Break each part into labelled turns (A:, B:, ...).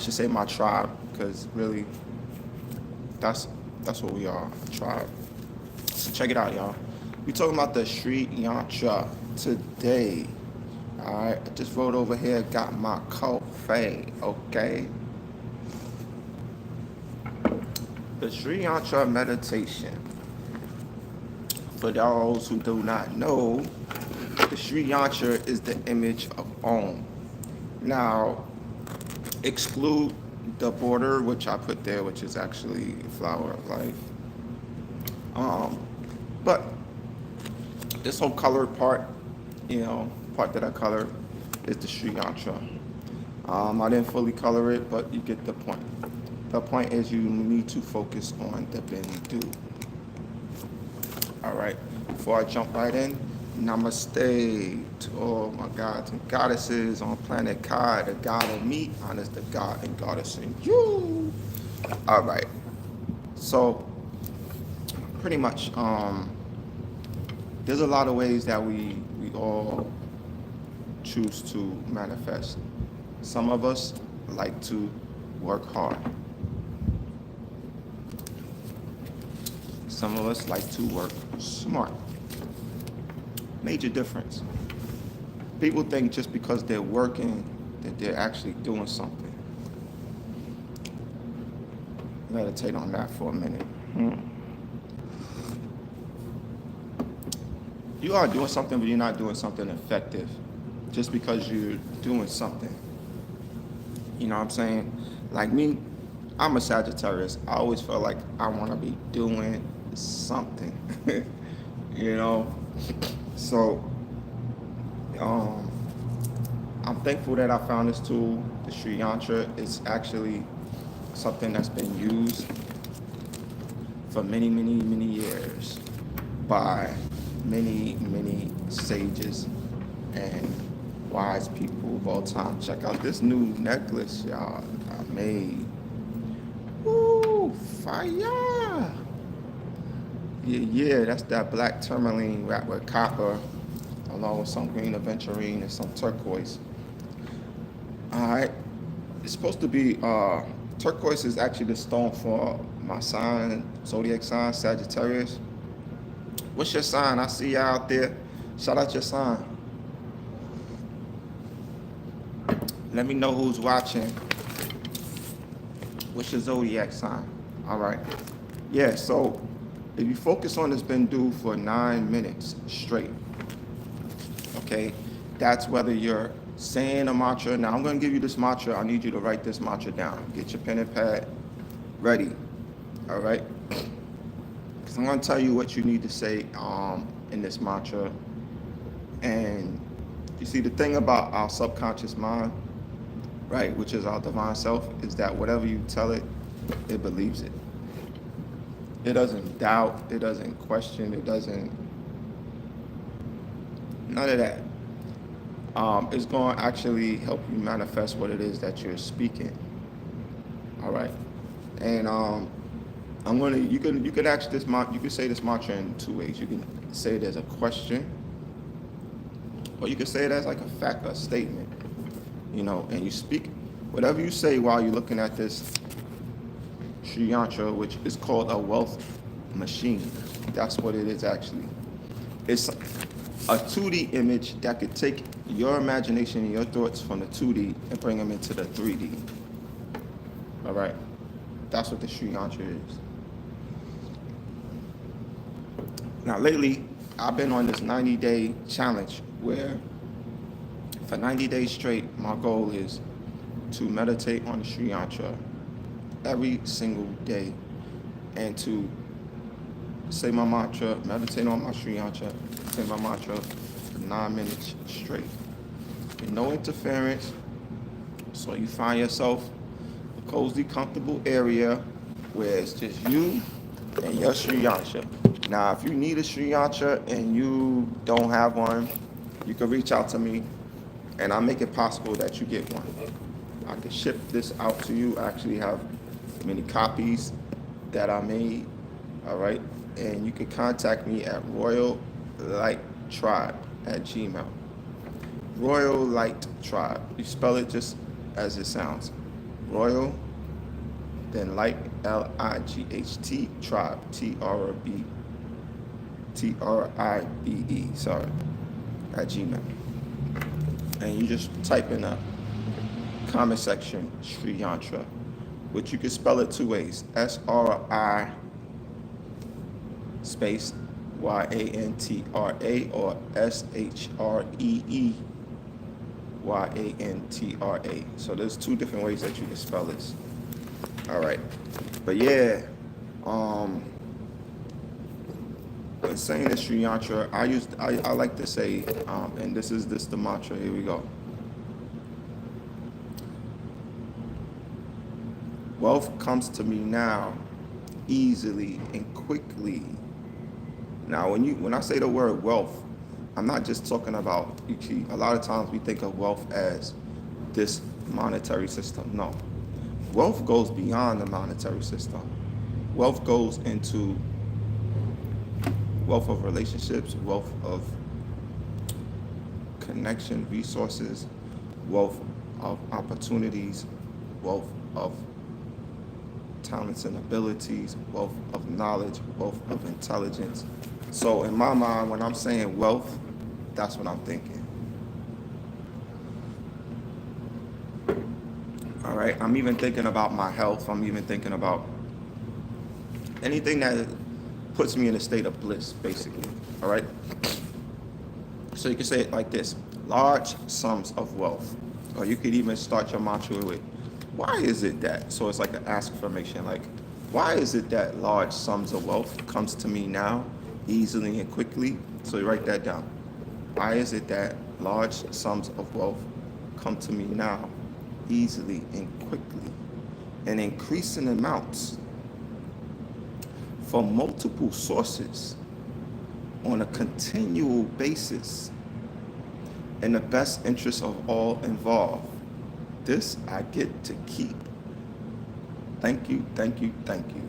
A: should say my tribe, because really, that's what we are, a tribe. So check it out, y'all. We talking about the Sri Yantra today. All right, I just rode over here, got my coffee. Okay. The Sri Yantra Meditation. For those who do not know, the Sri Yantra is the image of Om. Now, exclude the border, which I put there, which is actually flower of life. But this whole colored part, part that I colored is the Sri Yantra. I didn't fully color it, but you get the point. The point is you need to focus on the Bindu. All right, before I jump right in, namaste to all my gods and goddesses on planet Kai, the god of me, honors the god and goddess in you. All right, so pretty much, there's a lot of ways that we all choose to manifest. Some of us like to work hard. Some of us like to work smart. Major difference. People think just because they're working that they're actually doing something. Meditate on that for a minute. You are doing something, but you're not doing something effective just because you're doing something. You know what I'm saying? Like me, I'm a Sagittarius. I always feel like I want to be doing something, So, I'm thankful that I found this tool, the Sri Yantra. It's actually something that's been used for many, many, many years by many, many sages and wise people of all time. Check out this new necklace, y'all, I made. Woo, fire! Yeah, that's that black tourmaline wrapped with copper, along with some green aventurine and some turquoise. All right, it's supposed to be, turquoise is actually the stone for my sign, zodiac sign, Sagittarius. What's your sign? I see you out there. Shout out your sign. Let me know who's watching. What's your zodiac sign? All right. Yeah, so if you focus on this Bindu for 9 minutes straight, okay, that's whether you're saying a mantra. Now, I'm going to give you this mantra. I need you to write this mantra down. Get your pen and pad ready, all right? Because I'm going to tell you what you need to say in this mantra. And you see, the thing about our subconscious mind, right, which is our divine self, is that whatever you tell it, it believes it. It doesn't doubt, it doesn't question, it doesn't, none of that. It's going to actually help you manifest what it is that you're speaking. All right. And you can ask this, you can say this mantra in 2 ways. You can say it as a question, or you can say it as like a fact, a statement, and you speak whatever you say while you're looking at this Sri Yantra, which is called a wealth machine. That's what it is actually. It's a 2D image that could take your imagination and your thoughts from the 2D and bring them into the 3D. All right? That's what the Sri Yantra is. Now, lately, I've been on this 90-day challenge where for 90 days straight, my goal is to meditate on the Sri Yantra every single day and to say my mantra, meditate on my Sri Yantra, say my mantra for 9 minutes straight. With no interference, so you find yourself a cozy, comfortable area where it's just you and your Sri Yantra. Now, if you need a Sri Yantra and you don't have one, you can reach out to me and I'll make it possible that you get one. I can ship this out to you. I actually have many copies that I made, all right? And you can contact me at royallighttribe@gmail.com. Royal Light Tribe. You spell it just as it sounds. Royal, then light, L-I-G-H-T, tribe, T-R-I-B-E, sorry, at Gmail. And you just type in a comment section, Sri Yantra, which you can spell it two ways, S-R-I space Y-A-N-T-R-A or S-H-R-E-E-Y-A-N-T-R-A. So there's two different ways that you can spell this. All right. But yeah, when saying the Sri Yantra, I like to say, and this the mantra, here we go. Wealth comes to me now, easily and quickly. Now, when I say the word wealth, I'm not just talking about, a lot of times we think of wealth as this monetary system. No. Wealth goes beyond the monetary system. Wealth goes into wealth of relationships, wealth of connection, resources, wealth of opportunities, wealth of talents and abilities, wealth of knowledge, wealth of intelligence. So in my mind, when I'm saying wealth, that's what I'm thinking. All right, I'm even thinking about my health. I'm even thinking about anything that puts me in a state of bliss, basically. All right. So you can say it like this: large sums of wealth. Or you could even start your mantra with, why is it that? So it's like an affirmation, like, why is it that large sums of wealth comes to me now, easily and quickly? So you write that down. Why is it that large sums of wealth come to me now, easily and quickly, and increasing amounts from multiple sources on a continual basis in the best interest of all involved? This I get to keep. Thank you, thank you, thank you.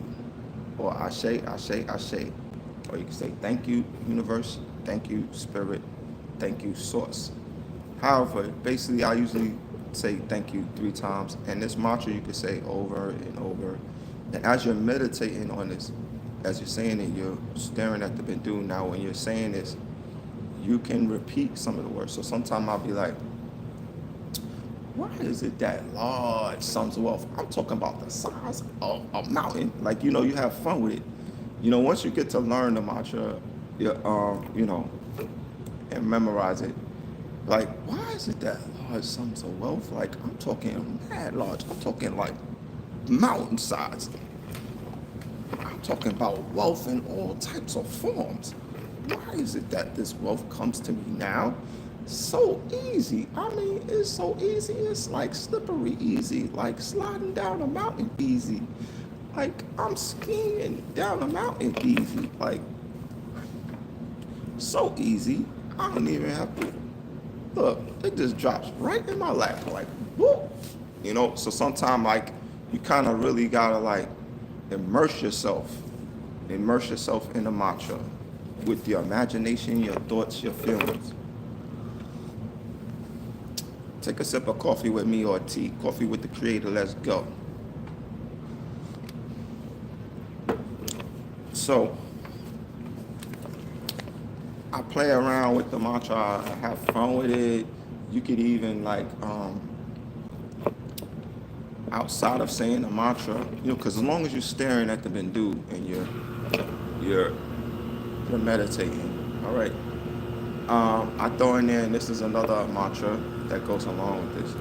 A: Or Ashe, Ashe, Ashe. Or you can say thank you, universe, thank you, spirit, thank you, source. However, basically I usually say thank you 3 times, and this mantra you can say over and over. And as you're meditating on this, as you're saying it, you're staring at the Bindu. Now when you're saying this, you can repeat some of the words. So sometimes I'll be like, why is it that large sums of wealth? I'm talking about the size of a mountain. Like, you have fun with it. Once you get to learn the mantra, and memorize it, like, why is it that large sums of wealth? Like, I'm talking mad large. I'm talking like mountain size. I'm talking about wealth in all types of forms. Why is it that this wealth comes to me now? So easy. I mean, it's so easy. It's like slippery easy, like sliding down a mountain easy. Like I'm skiing down a mountain easy. Like so easy. I don't even have to look. It just drops right in my lap. Like whoop. So sometimes like you kind of really gotta like immerse yourself in the mantra with your imagination, your thoughts, your feelings. Take a sip of coffee with me or tea. Coffee with the Creator. Let's go. So, I play around with the mantra. I have fun with it. You could even like, outside of saying the mantra, because as long as you're staring at the Bindu and you're meditating, all right. I throw in there, and this is another mantra that goes along with this.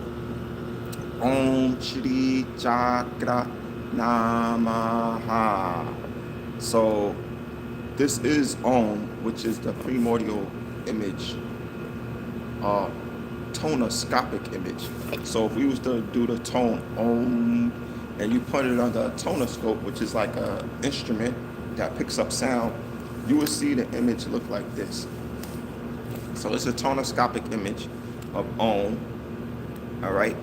A: Om Shri Chakra Namaha. So this is Om, which is the primordial image, tonoscopic image. So if we was to do the tone Om, and you put it under a tonoscope, which is like an instrument that picks up sound, you will see the image look like this. So it's a tonoscopic image of Om, all right?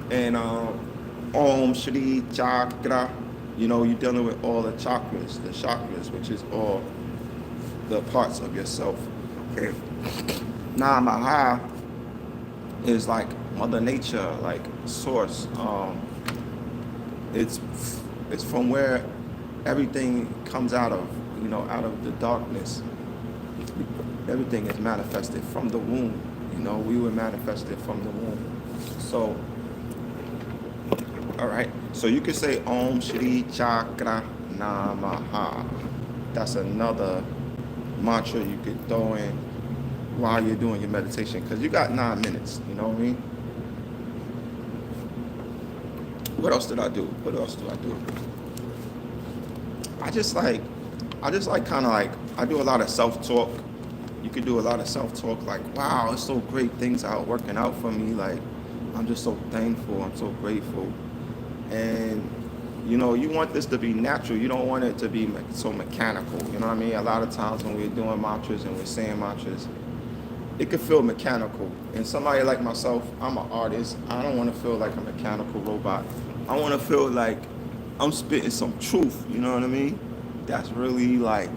A: And Om Shri Chakra, you're dealing with all the chakras, which is all the parts of yourself, okay? Namaha is like Mother Nature, like source, It's it's from where everything comes out of, out of the darkness. Everything is manifested from the womb. We were manifested from the womb. So, all right. So you could say Om Shri Chakra Namaha. That's another mantra you could throw in while you're doing your meditation, because you got 9 minutes. You know what I mean? What else did I do? What else do I do? I just like kind of like, I do a lot of self-talk. You could do a lot of self-talk, like, wow, it's so great, things are working out for me. Like, I'm just so thankful, I'm so grateful. And, you want this to be natural. You don't want it to be so mechanical. You know what I mean? A lot of times when we're doing mantras and we're saying mantras, it could feel mechanical. And somebody like myself, I'm an artist. I don't want to feel like a mechanical robot. I want to feel like I'm spitting some truth. You know what I mean? That's really like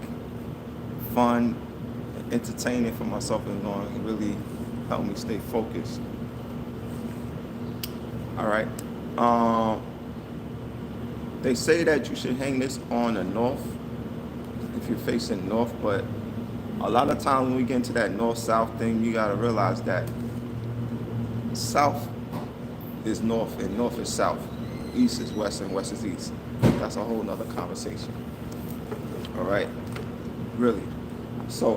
A: fun, entertaining for myself, and going to really help me stay focused. All right. They say that you should hang this on the north if you're facing north, but a lot of times when we get into that north-south thing, you got to realize that south is north and north is south. East is west and west is east. That's a whole nother conversation. All right? Really. So,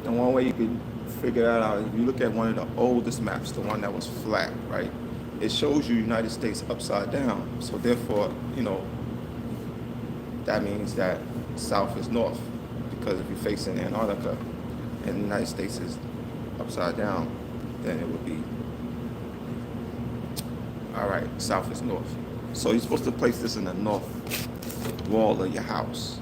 A: the one way you could figure that out is if you look at one of the oldest maps, the one that was flat, right? It shows you United States upside down. So therefore, that means that south is north, because if you're facing Antarctica and the United States is upside down, then it would be, all right, south is north. So you're supposed to place this in the north wall of your house.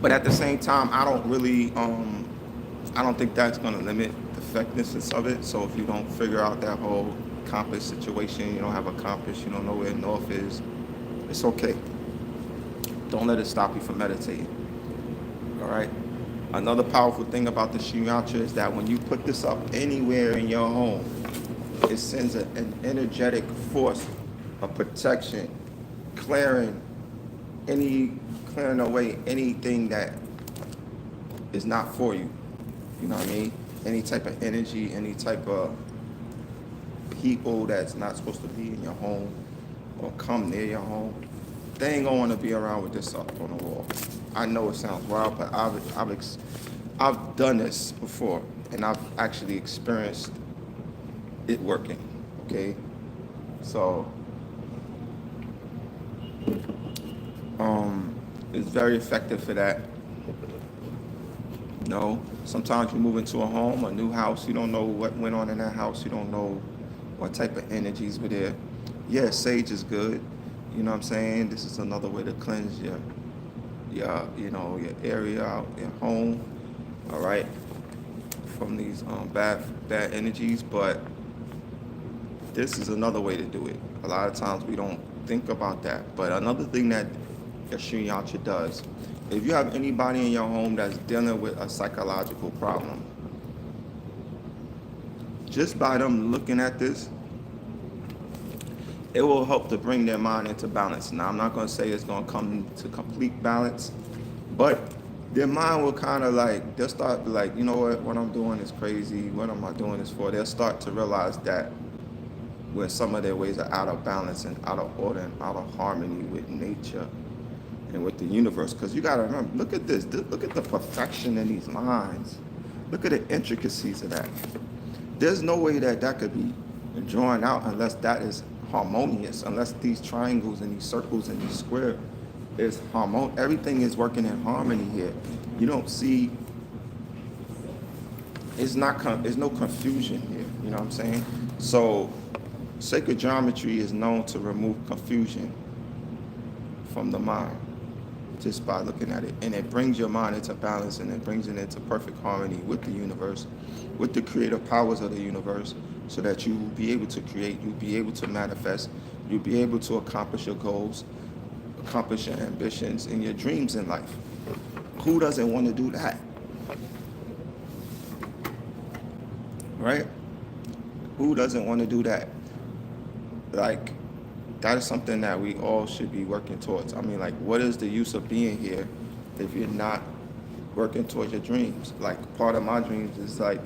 A: But at the same time, I don't really, I don't think that's going to limit the effectiveness of it. So if you don't figure out that whole compass situation, you don't have a compass, you don't know where north is, it's okay. Don't let it stop you from meditating. All right? Another powerful thing about the Sri Yantra is that when you put this up anywhere in your home, it sends an energetic force of protection, clearing away anything that is not for you. You know what I mean? Any type of energy, any type of people that's not supposed to be in your home or come near your home, they ain't gonna want to be around with this up on the wall. I know it sounds wild, but I've done this before, and I've actually experienced it working. Okay, so it's very effective for that. Sometimes you move into a home, a new house, you don't know what went on in that house, you don't know what type of energies were there. Yeah, sage is good. You know what I'm saying? This is another way to cleanse your area out, your home, all right, from these bad energies. But this is another way to do it. A lot of times we don't think about that. But another thing that Sri Yantra does, if you have anybody in your home that's dealing with a psychological problem, just by them looking at this, it will help to bring their mind into balance. Now, I'm not going to say it's going to come to complete balance, but their mind will kind of like, they'll start like, you know what I'm doing is crazy. What am I doing this for? They'll start to realize that where some of their ways are out of balance and out of order and out of harmony with nature and with the universe. Because you got to remember, look at this. Look at the perfection in these lines. Look at the intricacies of that. There's no way that could be drawn out unless that is harmonious, unless these triangles and these circles and these squares is harmonious. Everything is working in harmony here. You don't see, there's no confusion here. You know what I'm saying? So sacred geometry is known to remove confusion from the mind just by looking at it. And it brings your mind into balance, and it brings it into perfect harmony with the universe, with the creative powers of the universe, so that you will be able to create, you'll be able to manifest, you'll be able to accomplish your goals, accomplish your ambitions and your dreams in life. Who doesn't want to do that? Right? Who doesn't want to do that? Like, that is something that we all should be working towards. I mean, like, what is the use of being here if you're not working towards your dreams? Like, part of my dreams is like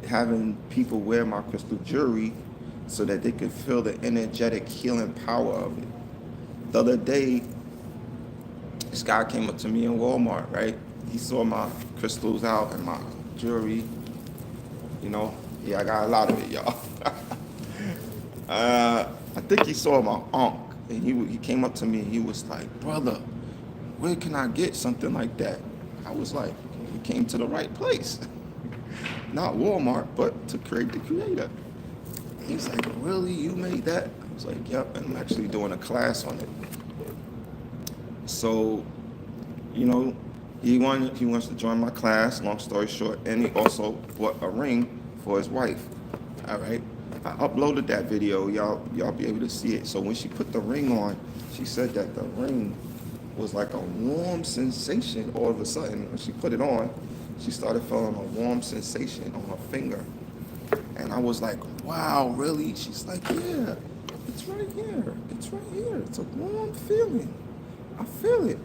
A: having people wear my crystal jewelry so that they can feel the energetic healing power of it. The other day, this guy came up to me in Walmart, right? He saw my crystals out and my jewelry, you know. Yeah, I got a lot of it, y'all. I think he saw my ankh, and he came up to me and he was like, "Brother, where can I get something like that?" I was like, "You came to the right place." Not Walmart, but to create the creator. He's like, "Really? You made that?" I was like, "Yep," and I'm actually doing a class on it. So, you know, he wants to join my class, long story short, and he also bought a ring for his wife. All right. I uploaded that video, y'all be able to see it. So when she put the ring on, she said that the ring was like a warm sensation all of a sudden. When she put it on, she started feeling a warm sensation on her finger. And I was like, "Wow, really?" She's like, "Yeah, it's right here. It's right here. It's a warm feeling. I feel it."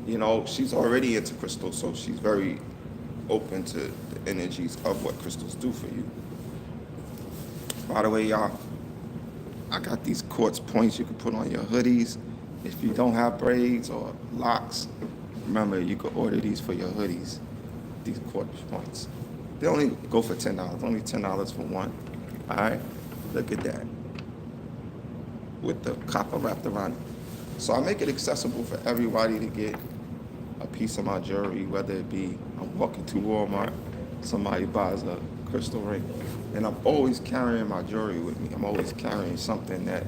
A: You know, she's already into crystals, so she's very open to the energies of what crystals do for you. By the way, y'all, I got these quartz points you can put on your hoodies. If you don't have braids or locks, remember you can order these for your hoodies. These quartz points. They only go for $10. Only $10 for one. All right, look at that. With the copper wrapped around it. So I make it accessible for everybody to get a piece of my jewelry, whether it be I'm walking to Walmart, somebody buys a crystal ring, and I'm always carrying my jewelry with me. I'm always carrying something that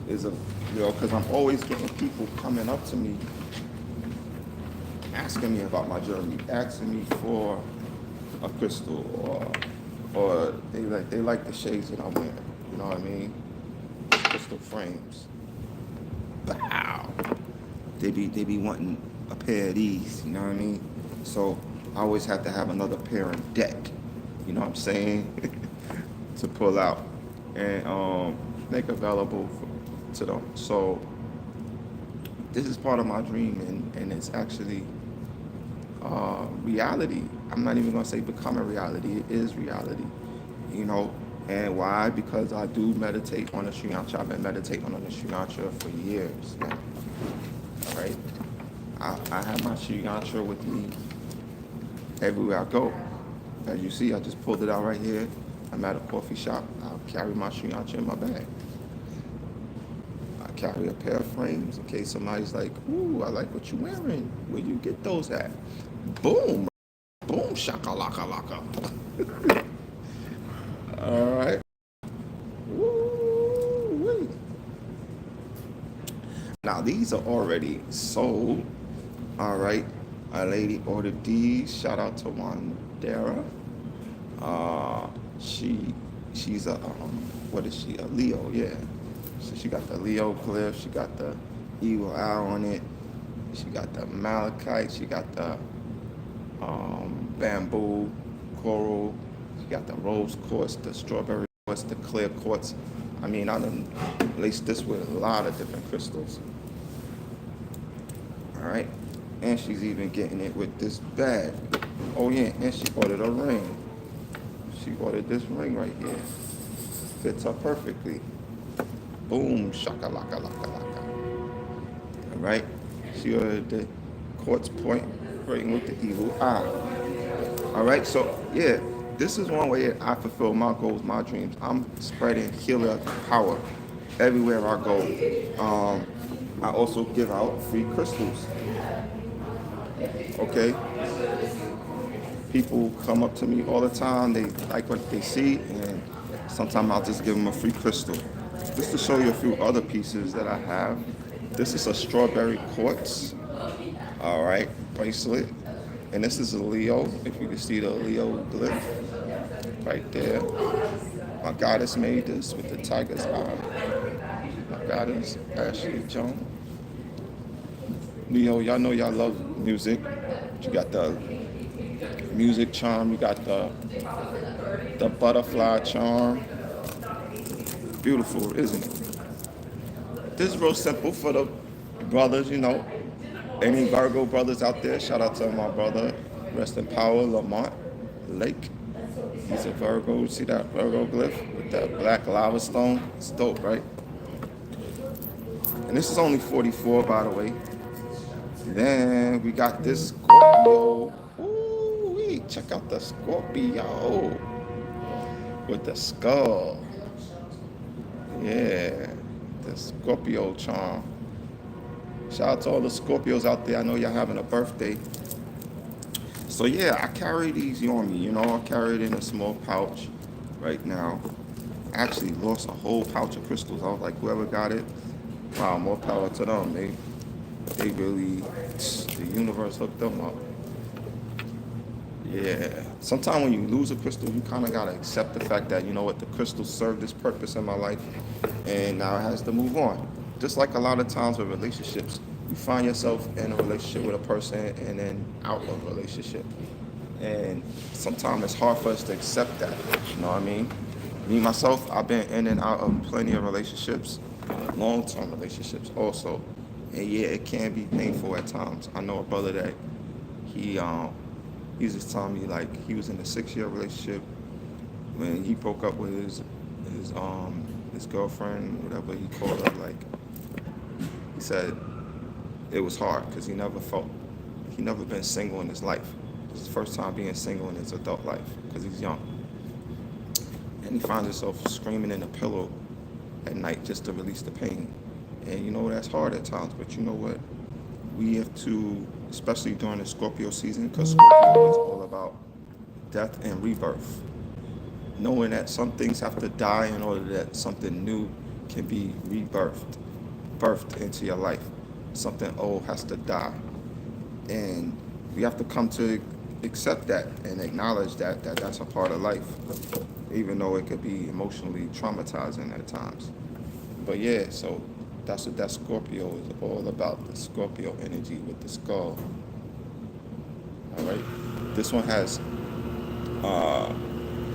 A: is because I'm always getting people coming up to me, asking me about my jewelry, asking me for a crystal, or they like the shades that I'm wearing. You know what I mean? Crystal frames. Wow. They be wanting a pair of these. You know what I mean? So I always have to have another pair on deck. You know what I'm saying? To pull out and make available to them. So this is part of my dream, and it's actually reality. I'm not even gonna say becoming reality. It is reality. You know, and why? Because I do meditate on the Sri Yantra. I've been meditating on the Sri Yantra for years now. All right. I have my Sri Yantra with me everywhere I go. As you see, I just pulled it out right here. I'm at a coffee shop. I'll carry my Sri Yantra in my bag. I carry a pair of frames in case somebody's like, "Ooh, I like what you're wearing. Where you get those at?" Boom. Boom, shakalaka laka. All right. Woo-wee. Now, these are already sold. All right. A lady ordered these. Shout out to Wandera. She's a what is she? A Leo, yeah. So she got the Leo glyph. She got the evil eye on it. She got the malachite. She got the bamboo coral. She got the rose quartz, the strawberry quartz, the clear quartz. I mean, I done laced this with a lot of different crystals. All right. And she's even getting it with this bag. Oh yeah, and she ordered a ring. She ordered this ring right here. Fits her perfectly. Boom, shakalaka laka laka. All right. She ordered the quartz point ring with the evil eye. All right. So yeah, this is one way I fulfill my goals, my dreams. I'm spreading healer power everywhere I go. I also give out free crystals. Okay? People come up to me all the time. They like what they see, and sometimes I'll just give them a free crystal. Just to show you a few other pieces that I have. This is a strawberry quartz, all right, bracelet. And this is a Leo, if you can see the Leo glyph right there. My goddess made this with the tiger's eye. My goddess, Ashley Jones. Leo, y'all know y'all love music. You got the music charm. You got the butterfly charm. Beautiful, isn't it? This is real simple for the brothers, you know. Any Virgo brothers out there, shout out to my brother, rest in power, Lamont Lake. He's a Virgo. See that Virgo glyph with that black lava stone? It's dope, right? And this is only 44, by the way. Then we got this Scorpio. Ooh, check out the Scorpio with the skull. Yeah, the Scorpio charm. Shout out to all the Scorpios out there. I know y'all having a birthday. So yeah, I carry these on me. You know, I carry it in a small pouch right now. I actually lost a whole pouch of crystals. I was like, whoever got it, wow, more power to them. They really, the universe hooked them up. Yeah. Sometimes when you lose a crystal, you kind of got to accept the fact that, you know what, the crystal served this purpose in my life, and now it has to move on. Just like a lot of times with relationships, you find yourself in a relationship with a person and then out of a relationship. And sometimes it's hard for us to accept that, you know what I mean? Me, myself, I've been in and out of plenty of relationships, long-term relationships also. And yeah, it can be painful at times. I know a brother that he was just telling me, like, he was in a 6-year relationship. When he broke up with his girlfriend, whatever he called her, like, he said it was hard because he never been single in his life. This is his first time being single in his adult life because he's young. And he finds himself screaming in the pillow at night just to release the pain. And you know, that's hard at times, but you know what? We have to, especially during the Scorpio season, because Scorpio is all about death and rebirth. Knowing that some things have to die in order that something new can be birthed into your life. Something old has to die. And we have to come to accept that and acknowledge that that's a part of life, even though it could be emotionally traumatizing at times. But yeah, so that's what that Scorpio is all about, the Scorpio energy with the skull. All right. This one has a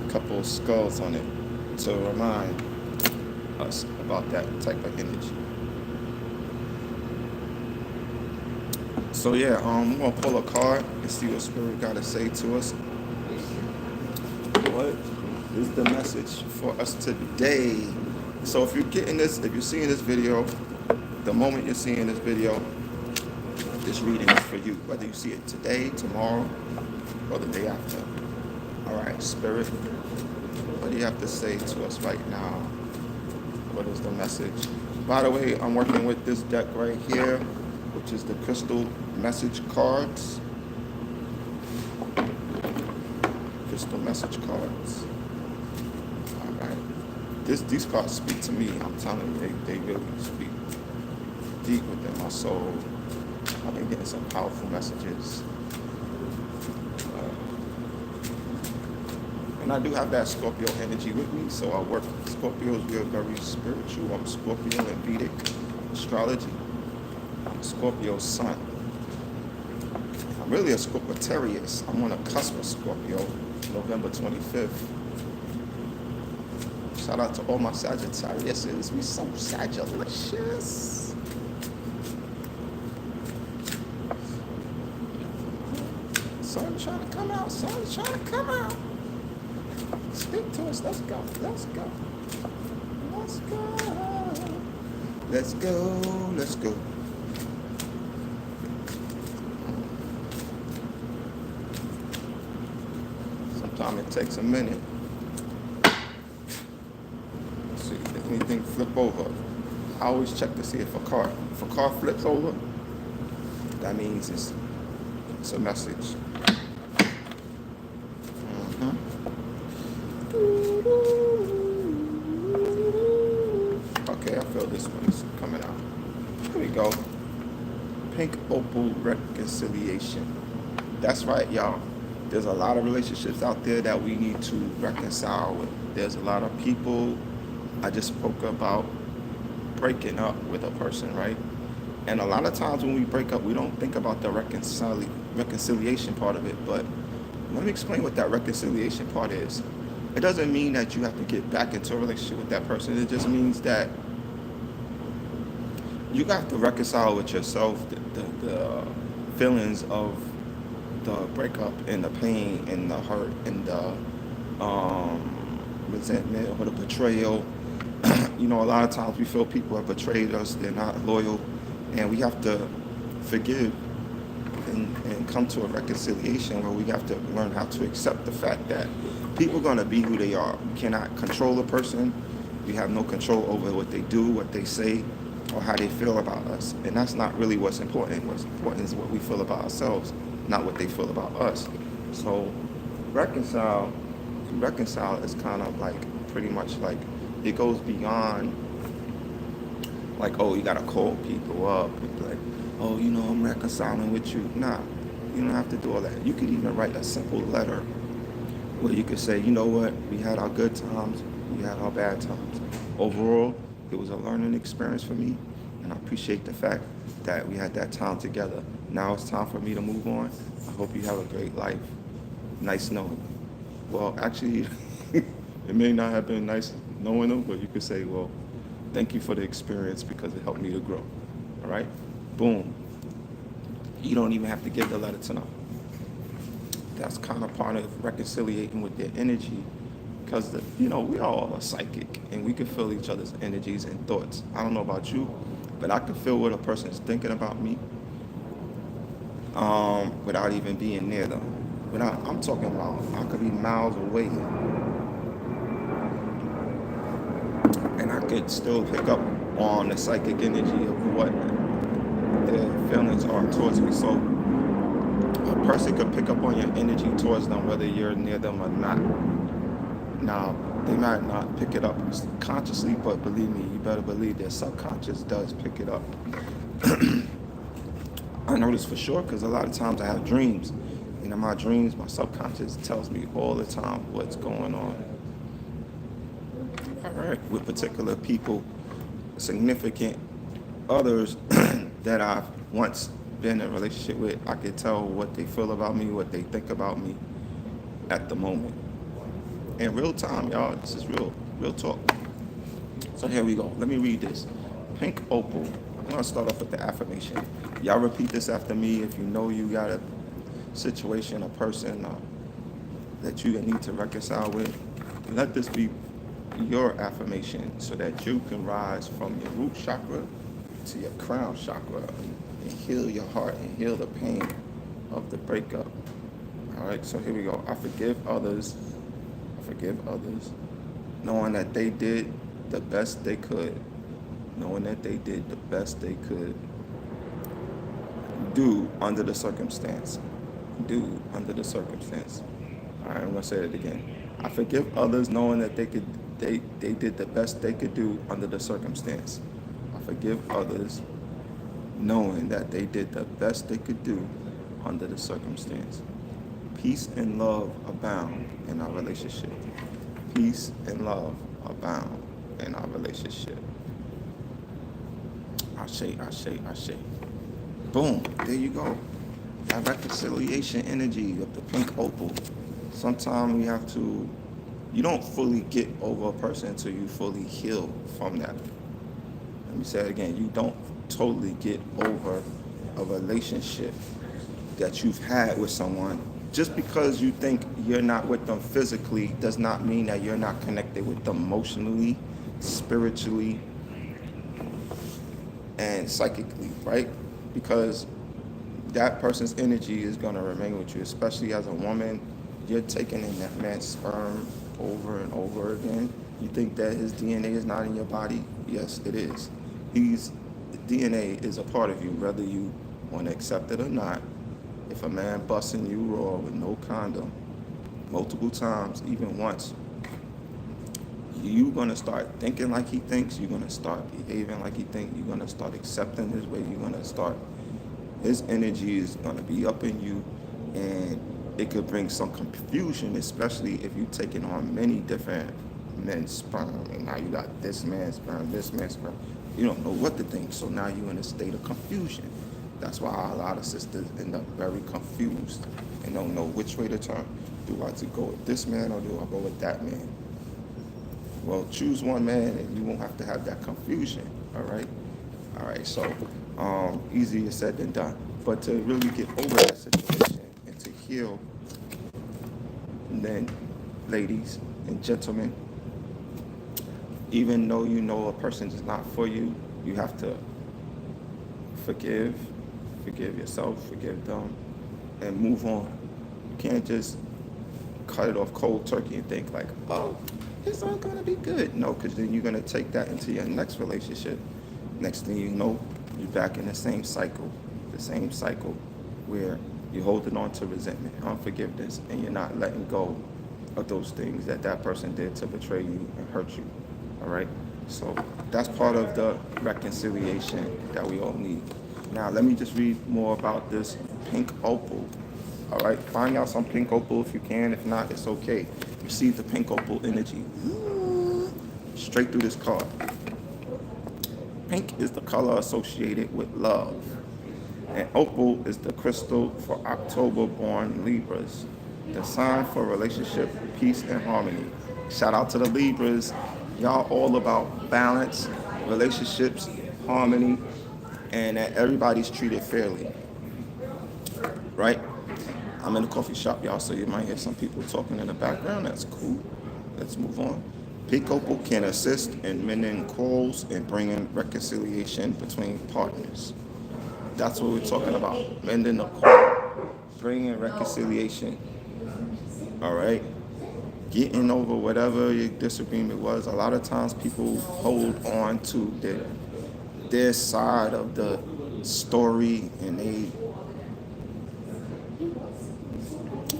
A: couple of skulls on it to remind us about that type of energy. So yeah, we're gonna pull a card and see what Spirit got to say to us. What is the message for us today? So if you're getting this, if you're seeing this video, the moment you're seeing this video, this reading is for you. Whether you see it today, tomorrow, or the day after. All right, Spirit, what do you have to say to us right now? What is the message? By the way, I'm working with this deck right here, which is the crystal message cards. Crystal message cards. All right. These cards speak to me. I'm telling you, they really speak deep within my soul. I've been getting some powerful messages. And I do have that Scorpio energy with me, so I work with Scorpios. We're very spiritual. I'm Scorpio in Vedic astrology. I'm Scorpio sun. I'm really a Scorpitarius. I'm on a cusp of Scorpio, November 25th. Shout out to all my Sagittariuses. We so Sagilicious. Sun's trying to come out. Sun's trying to come out. Speak to us. Let's go. Let's go. Let's go. Let's go. Let's go. Sometimes it takes a minute. Let's see if anything flip over. I always check to see if a car flips over, that means it's a message. Okay, I feel this one is coming out. Here we go. Pink opal reconciliation. That's right, y'all. There's a lot of relationships out there that we need to reconcile with. There's a lot of people. I just spoke about breaking up with a person, right? And a lot of times when we break up, we don't think about the reconciliation part of it, but Let me explain what that reconciliation part is. It doesn't mean that you have to get back into a relationship with that person. It just means that you have to reconcile with yourself the feelings of the breakup and the pain and the hurt and the resentment or the betrayal. You know, a lot of times we feel people have betrayed us, they're not loyal, and we have to forgive and come to a reconciliation where we have to learn how to accept the fact that people are going to be who they are. We cannot control a person. We have no control over what they do, what they say, or how they feel about us. And that's not really what's important. What's important is what we feel about ourselves, not what they feel about us. So reconcile is kind of like pretty much like it goes beyond like, oh, you gotta call people up and be like, oh, you know, I'm reconciling with you. Nah, you don't have to do all that. You could even write a simple letter where you could say, you know what, we had our good times, we had our bad times. Overall, it was a learning experience for me, and I appreciate the fact that we had that time together. Now it's time for me to move on. I hope you have a great life. Nice knowing you. Well, actually, it may not have been nice knowing them, but you could say, well, thank you for the experience because it helped me to grow. All right? Boom. You don't even have to give the letter to them. That's kind of part of reconciliating with their energy because, you know, we all are psychic and we can feel each other's energies and thoughts. I don't know about you, but I can feel what a person is thinking about me without even being near them. I'm talking about, I could be miles away and I could still pick up on the psychic energy of what their feelings are towards me. So a person could pick up on your energy towards them whether you're near them or not. Now, they might not pick it up consciously, but believe me, you better believe their subconscious does pick it up. I know this for sure because a lot of times I have dreams. And in my dreams, my subconscious tells me all the time what's going on. All right, with particular people, significant others that I've once been in a relationship with, I can tell what they feel about me, what they think about me at the moment. In real time, y'all, this is real talk. So here we go. Let me read this. Pink opal. I'm going to start off with the affirmation. Y'all repeat this after me if you know you got a situation, a person that you need to reconcile with. Let this be your affirmation so that you can rise from your root chakra to your crown chakra and heal your heart and heal the pain of the breakup. All right, so here we go. I forgive others, knowing that they did the best they could, do under the circumstance. All right, I'm gonna say it again. I forgive others, knowing that they did the best they could do under the circumstance. I forgive others, knowing that they did the best they could do under the circumstance. Peace and love abound in our relationship. Peace and love abound in our relationship. Ashe. Boom, there you go. That reconciliation energy of the pink opal. Sometimes you don't fully get over a person until you fully heal from that. Let me say it again. You don't totally get over a relationship that you've had with someone. Just because you think you're not with them physically does not mean that you're not connected with them emotionally, spiritually, and psychically, right? Because that person's energy is going to remain with you, especially as a woman. You're taking in that man's sperm over and over again. You think that his DNA is not in your body? Yes, it is. DNA is a part of you, whether you want to accept it or not. If a man busting you raw with no condom multiple times, even once, you're going to start thinking like he thinks. You're going to start behaving like he thinks. You're going to start accepting his way. You're going to start, his energy is going to be up in you, and it could bring some confusion, especially if you're taking on many different men's sperm, and now you got this man's sperm. You don't know what to think, so now you're in a state of confusion. That's why a lot of sisters end up very confused and don't know which way to turn. Do I to go with this man or do I go with that man? Well, choose one man and you won't have to have that confusion, all right? All right, so easier said than done. But to really get over that situation and to heal, and then ladies and gentlemen, even though you know a person is not for you, you have to forgive yourself, forgive them, and move on. You can't just cut it off cold turkey and think like, oh, it's all gonna be good. No, because then you're gonna take that into your next relationship. Next thing you know, you're back in the same cycle where you're holding on to resentment, unforgiveness, and you're not letting go of those things that person did to betray you and hurt you. All right? So that's part of the reconciliation that we all need. Now, let me just read more about this pink opal. All right? Find out some pink opal if you can. If not, it's okay. Receive the pink opal energy straight through this card. Pink is the color associated with love. And opal is the crystal for October-born Libras, the sign for relationship, peace, and harmony. Shout out to the Libras. Y'all all about balance, relationships, harmony, and that everybody's treated fairly. Right? I'm in a coffee shop, y'all, so you might hear some people talking in the background. That's cool. Let's move on. Pink opal can assist in mending quarrels and bringing reconciliation between partners. That's what we're talking about. Mending the quarrel, bringing reconciliation. All right? Getting over whatever your disagreement was. A lot of times people hold on to their side of the story, and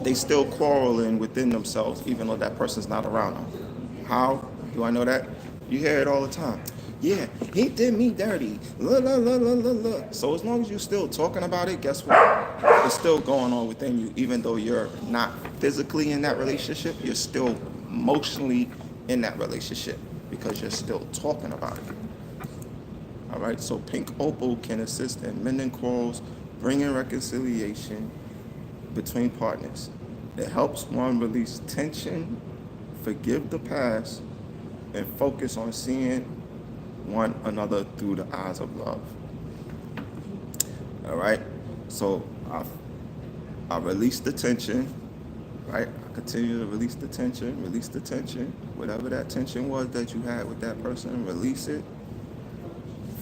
A: they still quarreling within themselves, even though that person's not around them. How do I know that? You hear it all the time. Yeah, he did me dirty. La, la, la, la, la, la. So as long as you're still talking about it, guess what? It's still going on within you. Even though you're not physically in that relationship, you're still emotionally in that relationship because you're still talking about it. All right, so pink opal can assist in mending quarrels, bringing reconciliation between partners. It helps one release tension, forgive the past, and focus on seeing one another through the eyes of love. All right, so I release the tension, right? I continue to release the tension, whatever that tension was that you had with that person, release it,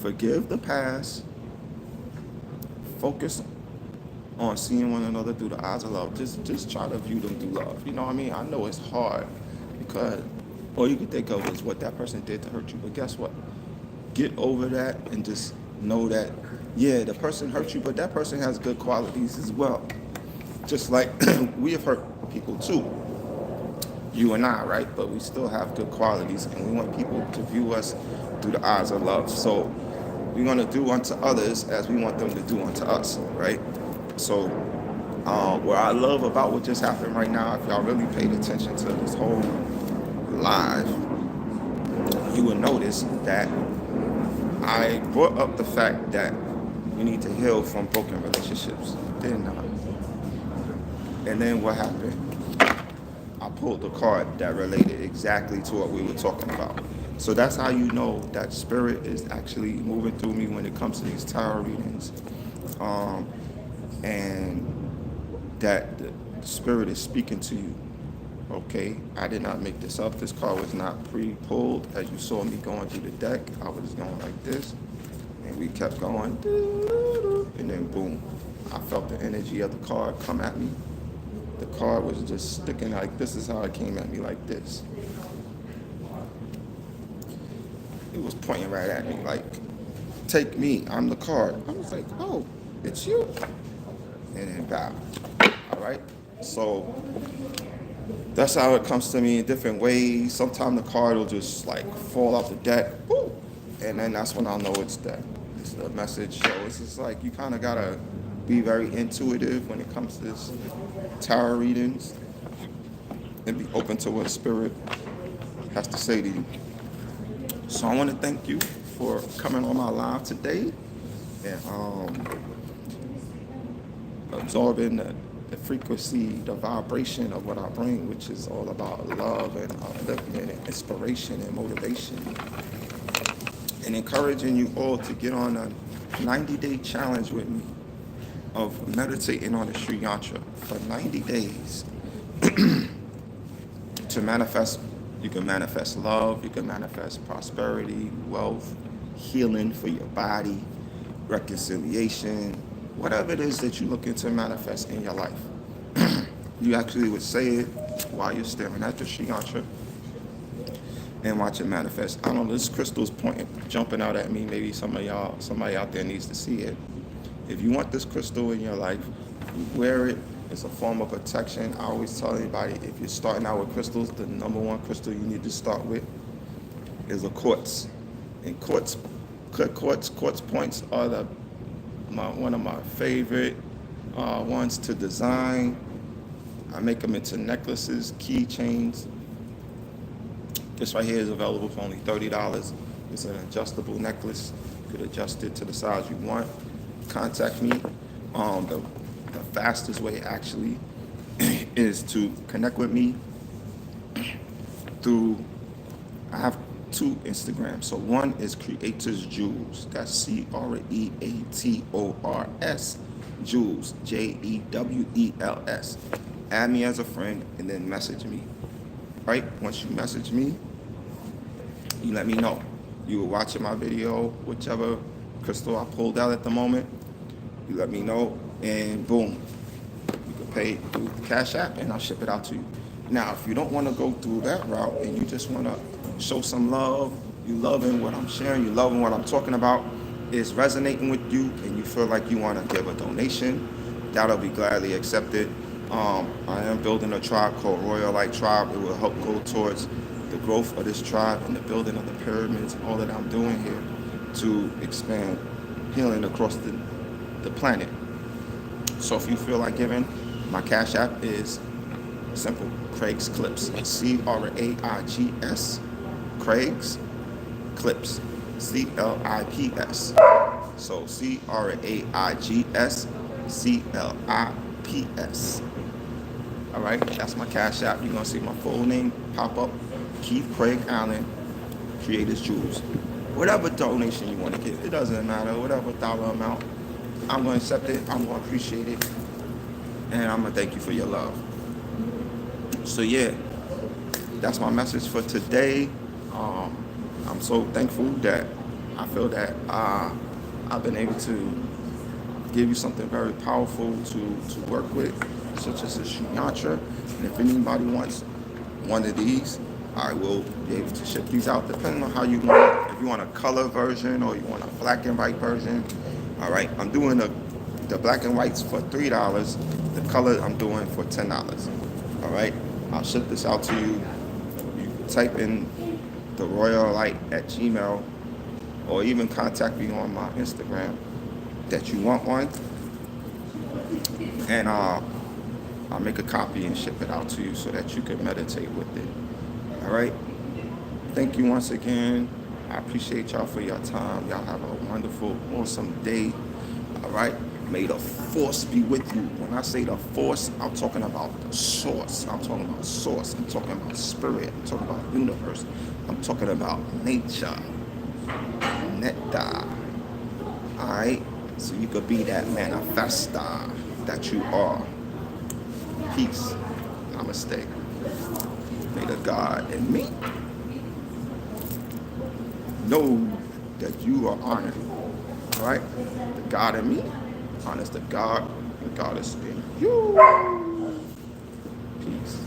A: forgive the past, focus on seeing one another through the eyes of love. Just try to view them through love. You know what I mean? I know it's hard because all you can think of is what that person did to hurt you. But guess what? Get over that and just know that, yeah, the person hurt you, but that person has good qualities as well. Just like we have hurt people too. You and I, right? But we still have good qualities, and we want people to view us through the eyes of love. So we're going to do unto others as we want them to do unto us, right? So what I love about what just happened right now, if y'all really paid attention to this whole live, you will notice that I brought up the fact that we need to heal from broken relationships, didn't I? And then what happened? I pulled the card that related exactly to what we were talking about. So that's how you know that spirit is actually moving through me when it comes to these tarot readings. And that the spirit is speaking to you. Okay, I did not make this up. This card was not pre-pulled. As you saw me going through the deck, I was going like this, and we kept going, and then boom, I felt the energy of the card come at me. The card was just sticking like this is how it came at me, like this. It was pointing right at me, like, take me, I'm the card. I was like, oh, it's you. And then bow. All right, so that's how it comes to me in different ways. Sometimes the card will just like fall off the deck, woo, and then that's when I'll know it's the message. So it's just like you kind of gotta be very intuitive when it comes to this tarot readings and be open to what spirit has to say to you. So I want to thank you for coming on my live today, and absorbing the frequency, the vibration of what I bring, which is all about love and upliftment and inspiration and motivation. And encouraging you all to get on a 90-day challenge with me of meditating on the Sri Yantra for 90 days to manifest. You can manifest love, you can manifest prosperity, wealth, healing for your body, reconciliation, whatever it is that you're looking to manifest in your life. You actually would say it while you're staring at the Sri Yantra and watch it manifest. I don't know, this crystal's jumping out at me. Maybe somebody out there needs to see it. If you want this crystal in your life, wear it. It's a form of protection. I always tell anybody, if you're starting out with crystals, the number one crystal you need to start with is a quartz. And quartz points are one of my favorite ones to design. I make them into necklaces, keychains. This right here is available for only $30. It's an adjustable necklace. You could adjust it to the size you want. Contact me. The fastest way actually is to connect with me through, I have 2 Instagrams. So one is Creators Jewels. That's CREATORS Jewels, JEWELS. Add me as a friend and then message me. Right? Once you message me, you let me know. You were watching my video, whichever crystal I pulled out at the moment. You let me know, and boom, you can pay through Cash App, and I'll ship it out to you. Now, if you don't want to go through that route, and you just want to show some love, you loving what I'm sharing, you loving what I'm talking about, is resonating with you, and you feel like you want to give a donation, that'll be gladly accepted. I am building a tribe called Royal Light Tribe. It will help go towards the growth of this tribe and the building of the pyramids, all that I'm doing here to expand healing across the planet. So if you feel like giving, my Cash App is simple, Craig's Clips, CRAIGS, Craig's Clips, CLIPS. So CRAIGS, CLIPS. All right, that's my Cash App. You're gonna see my full name pop up, Keith Craig Allen, Creators Jewels. Whatever donation you want to give, it doesn't matter. Whatever dollar amount, I'm going to accept it. I'm going to appreciate it. And I'm going to thank you for your love. So yeah, that's my message for today. I'm so thankful that I feel that I've been able to give you something very powerful to work with, such as the Sri Yantra. And if anybody wants one of these, I will be able to ship these out depending on how you want it. If you want a color version or you want a black and white version, all right, I'm doing the black and whites for $3. The color I'm doing for $10. All right, I'll ship this out to you. You can type in the Royal Light at Gmail, or even contact me on my Instagram that you want one, and I'll make a copy and ship it out to you so that you can meditate with it. All right. Thank you once again. I appreciate y'all for your time. Y'all have a wonderful, awesome day. All right. May the force be with you. When I say the force, I'm talking about the source. I'm talking about source. I'm talking about spirit. I'm talking about universe. I'm talking about nature. Nectar. All right. So you could be that manifester that you are. Peace. Namaste. May the God in me know that you are honored. All right? The God in me honors the God, the goddess in you. Peace.